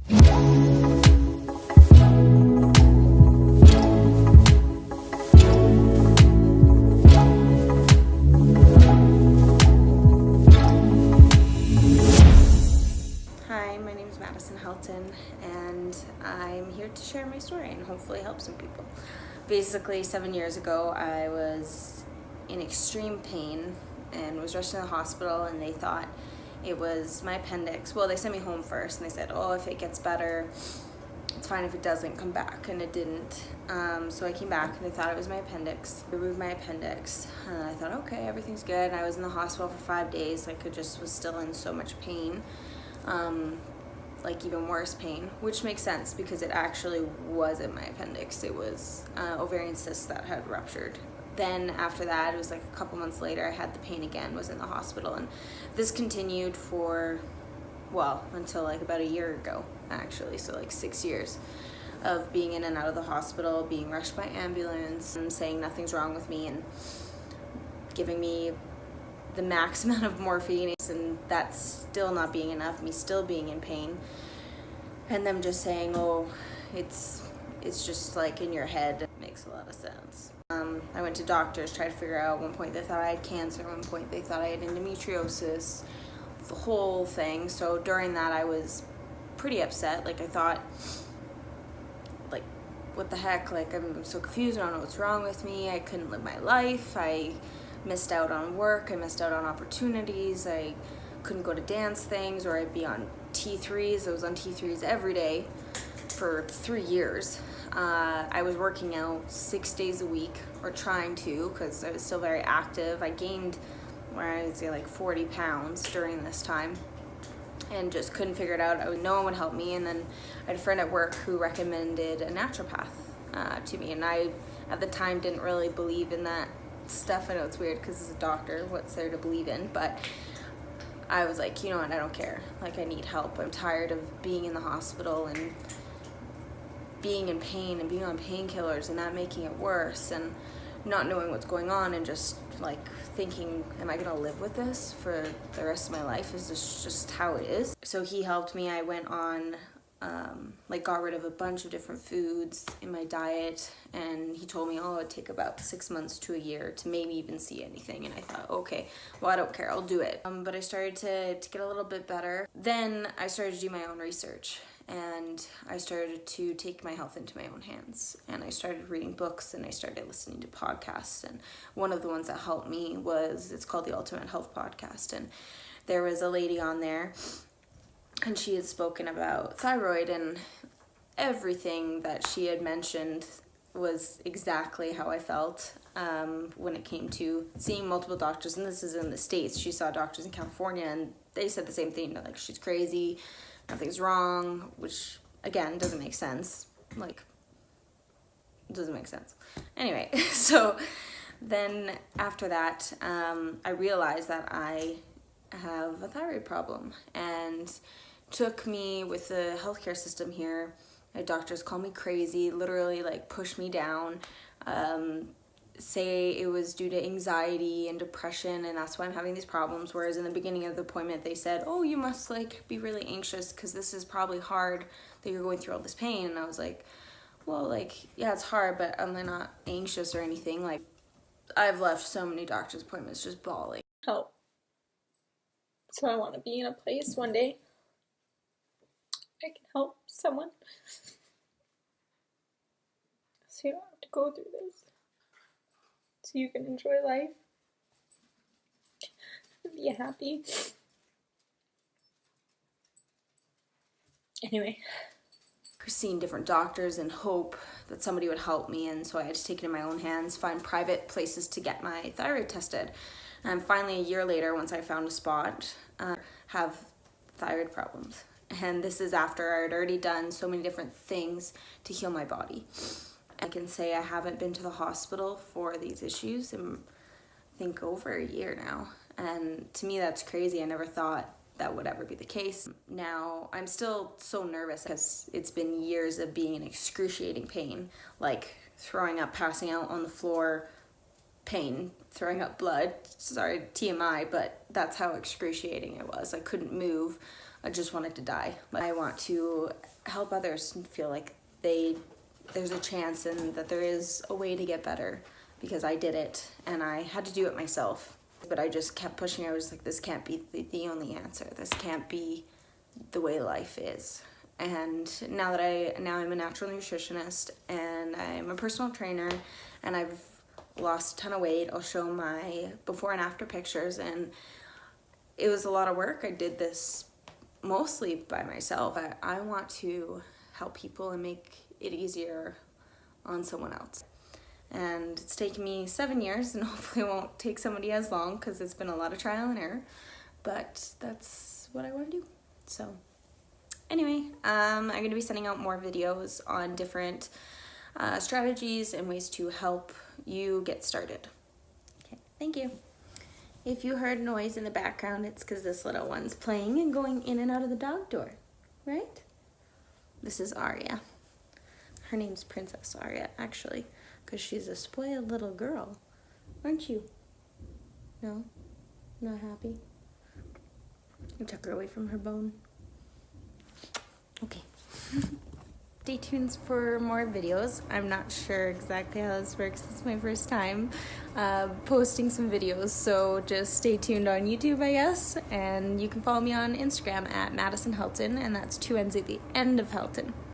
Hi, my name is Madison, and I'm here to share my story and hopefully help some people. Basically, 7 years ago, I was in extreme pain and was rushed to the hospital, and they thought it was my appendix. Well, they sent me home first, and they said, oh, if it gets better, it's fine. If it doesn't, come back. And it didn't. So I came back, and they thought it was my appendix. Removed my appendix. And I thought, okay, everything's good. And I was in the hospital for 5 days. Was still in so much pain. Like even worse pain, which makes sense because it actually wasn't my appendix. It was ovarian cysts that had ruptured. Then after that, it was like a couple months later, I had the pain again, was in the hospital, and this continued for, well, until like about a year ago, actually. So like 6 years of being in and out of the hospital, being rushed by ambulance, and saying nothing's wrong with me, and giving me the max amount of morphine, and that's still not being enough, me still being in pain, and them just saying, oh, it's just like in your head. It makes a lot of sense. I went to doctors, tried to figure out. At one point they thought I had cancer, at one point they thought I had endometriosis, the whole thing. So during that I was pretty upset. Like I thought, like, what the heck, like I'm so confused, I don't know what's wrong with me, I couldn't live my life, I missed out on work, I missed out on opportunities, I couldn't go to dance things, or I'd be on T3s. I was on T3s every day for 3 years. I was working out 6 days a week, or trying to, because I was still very active. I gained, I would say, like 40 pounds during this time, and just couldn't figure it out. No one would help me. And then I had a friend at work who recommended a naturopath to me, and I at the time didn't really believe in that stuff. I know it's weird because as a doctor, what's there to believe in? But I was like, you know what, I don't care. Like, I need help. I'm tired of being in the hospital and being in pain and being on painkillers and that making it worse, and not knowing what's going on, and just like thinking, am I gonna live with this for the rest of my life? Is this just how it is? So he helped me. I went on got rid of a bunch of different foods in my diet, and he told me, oh, it'd take about 6 months to a year to maybe even see anything. And I thought, okay, well, I don't care, I'll do it. But I started to get a little bit better. Then I started to do my own research, and I started to take my health into my own hands, and I started reading books, and I started listening to podcasts. And one of the ones that helped me it's called the Ultimate Health Podcast, and there was a lady on there, and she had spoken about thyroid, and everything that she had mentioned was exactly how I felt when it came to seeing multiple doctors. And this is in the States. She saw doctors in California, and they said the same thing. They're like, she's crazy, nothing's wrong, which again doesn't make sense. Like, it doesn't make sense. Anyway, so then after that, I realized that I have a thyroid problem, and took me with the healthcare system here. My doctors call me crazy, literally like push me down, say it was due to anxiety and depression, and that's why I'm having these problems. Whereas in the beginning of the appointment, they said, oh, you must like be really anxious because this is probably hard that you're going through all this pain. And I was like, well, like, yeah, it's hard, but I'm not anxious or anything. Like, I've left so many doctor's appointments just bawling. Help. So I want to be in a place one day I can help someone, so you don't have to go through this, so you can enjoy life and be happy. Anyway, Seeing different doctors in hope that somebody would help me, and so I had to take it in my own hands, find private places to get my thyroid tested. And finally, a year later, once I found a spot, have thyroid problems. And this is after I had already done so many different things to heal my body. I can say I haven't been to the hospital for these issues in, I think, over a year now. And to me, that's crazy. I never thought that would ever be the case. Now, I'm still so nervous because it's been years of being in excruciating pain, like throwing up, passing out on the floor, pain, throwing up blood. Sorry, TMI, but that's how excruciating it was. I couldn't move. I just wanted to die. I want to help others feel like there's a chance and that there is a way to get better, because I did it and I had to do it myself. But I just kept pushing. I was like, this can't be the only answer. This can't be the way life is. And now I'm a natural nutritionist and I'm a personal trainer, and I've lost a ton of weight. I'll show my before and after pictures, and it was a lot of work. I did this mostly by myself. I want to help people and make it easier on someone else. And it's taken me 7 years, and hopefully it won't take somebody as long, because it's been a lot of trial and error, but that's what I want to do. So anyway, I'm going to be sending out more videos on different strategies and ways to help you get started. Okay, thank you. If you heard noise in the background, it's because this little one's playing and going in and out of the dog door, right? This is Aria. Her name's Princess Aria, actually, because she's a spoiled little girl. Aren't you? No? Not happy? You took her away from her bone. Okay. Stay tuned for more videos. I'm not sure exactly how this works. This is my first time posting some videos, so just stay tuned on YouTube, I guess. And you can follow me on Instagram at Madison Helton, and that's 2 N's at the end of Helton.